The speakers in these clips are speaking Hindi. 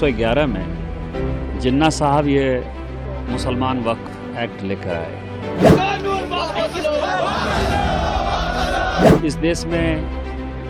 1911 में जिन्ना साहब ये मुसलमान वक्फ एक्ट लेकर आए। इस देश में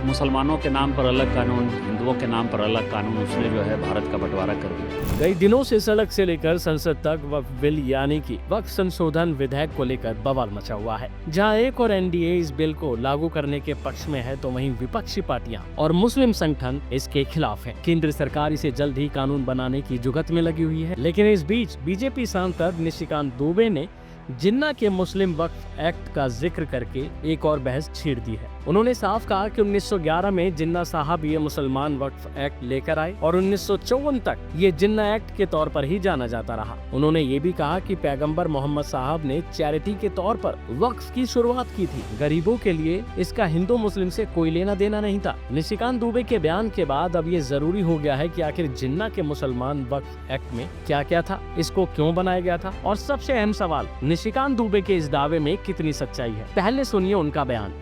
मुसलमानों के नाम पर अलग कानून, हिंदुओं के नाम पर अलग कानून, उसने जो है भारत का बंटवारा कर दिया। कई दिनों से सड़क से लेकर संसद तक वक्फ बिल यानी कि वक्फ संशोधन विधेयक को लेकर बवाल मचा हुआ है। जहां एक और एनडीए इस बिल को लागू करने के पक्ष में है, तो वहीं विपक्षी पार्टियां और मुस्लिम संगठन इसके खिलाफ हैं। केंद्र सरकार इसे जल्द ही कानून बनाने की जुगत में लगी हुई है, लेकिन इस बीच बीजेपी सांसद निशिकांत दुबे ने जिन्ना के मुस्लिम वक्फ एक्ट का जिक्र करके एक और बहस छेड़ दी है। उन्होंने साफ कहा कि 1911 में जिन्ना साहब ये मुसलमान वक्फ एक्ट लेकर आए और 1954 तक ये जिन्ना एक्ट के तौर पर ही जाना जाता रहा। उन्होंने ये भी कहा कि पैगंबर मोहम्मद साहब ने चैरिटी के तौर पर वक्फ की शुरुआत की थी। गरीबों के लिए इसका हिंदू मुस्लिम से कोई लेना देना नहीं था। निशिकांत दुबे के बयान के बाद अब ये जरूरी हो गया है कि आखिर जिन्ना के मुसलमान वक्फ एक्ट में क्या क्या था, इसको क्यों बनाया गया था, और सबसे अहम सवाल, निशिकांत दुबे के इस दावे में कितनी सच्चाई है। पहले सुनिए उनका बयान।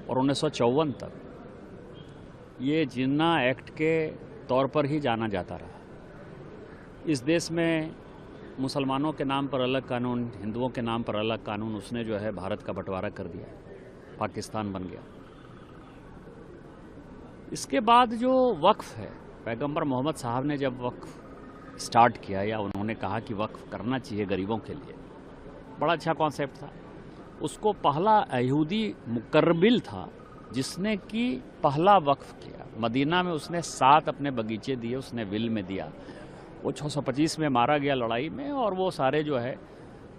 और 1954 तक ये जिन्ना एक्ट के तौर पर ही जाना जाता रहा। इस देश में मुसलमानों के नाम पर अलग कानून, हिंदुओं के नाम पर अलग कानून, उसने जो है भारत का बंटवारा कर दिया, पाकिस्तान बन गया। इसके बाद जो वक्फ है, पैगंबर मोहम्मद साहब ने जब वक्फ स्टार्ट किया या उन्होंने कहा कि वक्फ करना चाहिए गरीबों के लिए, बड़ा अच्छा कॉन्सेप्ट था। उसको पहला यहूदी मुकर्रबिल था जिसने कि पहला वक्फ किया। मदीना में उसने 7 अपने बगीचे दिए, उसने विल में दिया। वो 625 में मारा गया लड़ाई में, और वो सारे जो है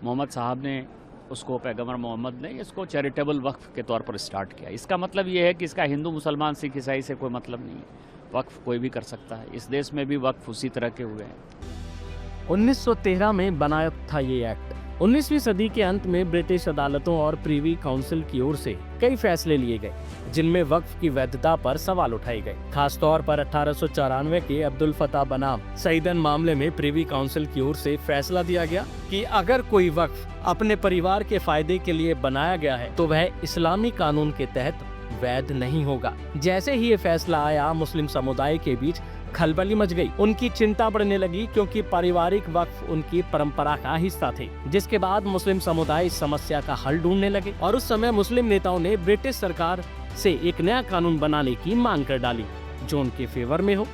मोहम्मद साहब ने उसको, पैगंबर मोहम्मद ने इसको चैरिटेबल वक्फ के तौर पर स्टार्ट किया। इसका मतलब ये है कि इसका हिंदू मुसलमान सिख ईसाई से कोई मतलब नहीं है। वक्फ कोई भी कर सकता है। इस देश में भी वक्फ उसी तरह के हुए हैं। 1913 में बनाया था ये एक्ट। 19वीं सदी के अंत में ब्रिटिश अदालतों और प्रीवी काउंसिल की ओर से कई फैसले लिए गए, जिनमें वक्फ की वैधता पर सवाल उठाए गए। खासतौर पर 1894 के अब्दुल फताह बनाम सईदन मामले में प्रीवी काउंसिल की ओर से फैसला दिया गया कि अगर कोई वक्फ अपने परिवार के फायदे के लिए बनाया गया है तो वह इस्लामी कानून के तहत वैध नहीं होगा। जैसे ही ये फैसला आया, मुस्लिम समुदाय के बीच खलबली मच गई। उनकी चिंता बढ़ने लगी क्योंकि पारिवारिक वक्फ उनकी परंपरा का हिस्सा थे। जिसके बाद मुस्लिम समुदाय इस समस्या का हल ढूंढने लगे और उस समय मुस्लिम नेताओं ने ब्रिटिश सरकार से एक नया कानून बनाने की मांग कर डाली जो उनके फेवर में हो।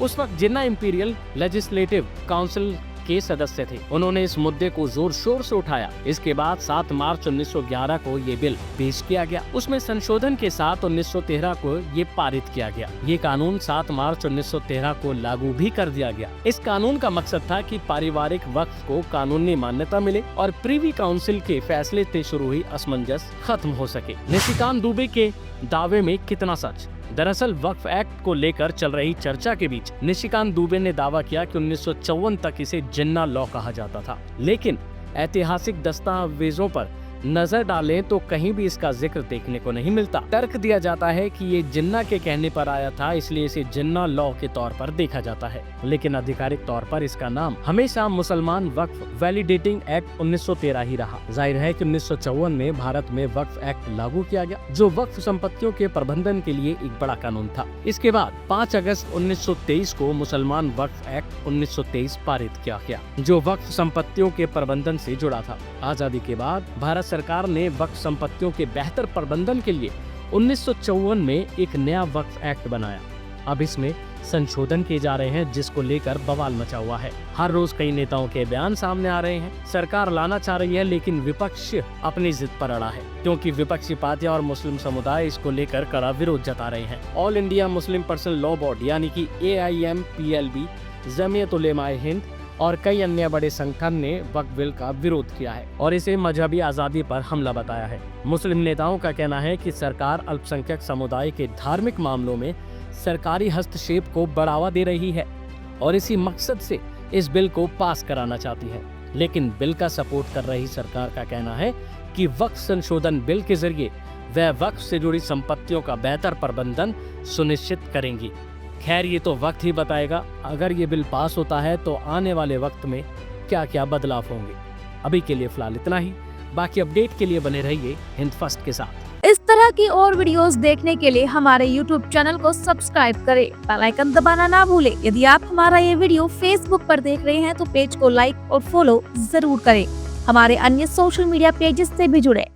उस वक्त जिन्ना इंपीरियल लेजिस्लेटिव काउंसिल के सदस्य थे। उन्होंने इस मुद्दे को जोर शोर से उठाया। इसके बाद 7 मार्च 1911 को ये बिल पेश किया गया। उसमें संशोधन के साथ 1913 को ये पारित किया गया। ये कानून 7 मार्च 1913 को लागू भी कर दिया गया। इस कानून का मकसद था कि पारिवारिक वक्फ को कानूनी मान्यता मिले और प्रीवी काउंसिल के फैसले से शुरू हुई असमंजस खत्म हो सके। निशिकांत दुबे के दावे में कितना सच? दरअसल वक्फ एक्ट को लेकर चल रही चर्चा के बीच निशिकांत दुबे ने दावा किया कि 1954 तक इसे जिन्ना लॉ कहा जाता था, लेकिन ऐतिहासिक दस्तावेजों पर नजर डालें तो कहीं भी इसका जिक्र देखने को नहीं मिलता। तर्क दिया जाता है कि ये जिन्ना के कहने पर आया था, इसलिए इसे जिन्ना लॉ के तौर पर देखा जाता है, लेकिन आधिकारिक तौर पर इसका नाम हमेशा मुसलमान वक्फ वैलिडेटिंग एक्ट 1913 ही रहा। जाहिर है कि 1954 में भारत में वक्फ एक्ट लागू किया गया, जो वक्फ संपत्तियों के प्रबंधन के लिए एक बड़ा कानून था। इसके बाद 5 अगस्त 1923 को मुसलमान वक्फ एक्ट 1923 पारित किया गया, जो वक्फ संपत्तियों के प्रबंधन से जुड़ा था। आजादी के बाद भारत सरकार ने वक्फ संपत्तियों के बेहतर प्रबंधन के लिए 1954 में एक नया वक्फ एक्ट बनाया। अब इसमें संशोधन किए जा रहे हैं, जिसको लेकर बवाल मचा हुआ है। हर रोज कई नेताओं के बयान सामने आ रहे हैं। सरकार लाना चाह रही है, लेकिन विपक्ष अपनी जिद पर अड़ा है, क्योंकि विपक्षी पार्टियां और मुस्लिम समुदाय इसको लेकर कड़ा विरोध जता रहे हैं। All India Muslim personal law board यानी कि AIMPLB, जमीयत उलेमाए हिंद और कई अन्य बड़े संगठन ने वक्फ बिल का विरोध किया है और इसे मजहबी आजादी पर हमला बताया है। मुस्लिम नेताओं का कहना है कि सरकार अल्पसंख्यक समुदाय के धार्मिक मामलों में सरकारी हस्तक्षेप को बढ़ावा दे रही है और इसी मकसद से इस बिल को पास कराना चाहती है। लेकिन बिल का सपोर्ट कर रही सरकार का कहना है कि वक्फ संशोधन बिल के जरिए वह वक्फ से जुड़ी संपत्तियों का बेहतर प्रबंधन सुनिश्चित करेंगी। खैर, ये तो वक्त ही बताएगा। अगर ये बिल पास होता है तो आने वाले वक्त में क्या क्या बदलाव होंगे। अभी के लिए फिलहाल इतना ही। बाकी अपडेट के लिए बने रहिए हिंद फर्स्ट के साथ। इस तरह तरह की और वीडियोस देखने के लिए हमारे YouTube चैनल को सब्सक्राइब करें, बेल आइकन दबाना ना भूलें। यदि आप हमारा ये वीडियो Facebook पर देख रहे हैं तो पेज को लाइक और फॉलो जरूर करें। हमारे अन्य सोशल मीडिया पेजेस से भी जुड़े।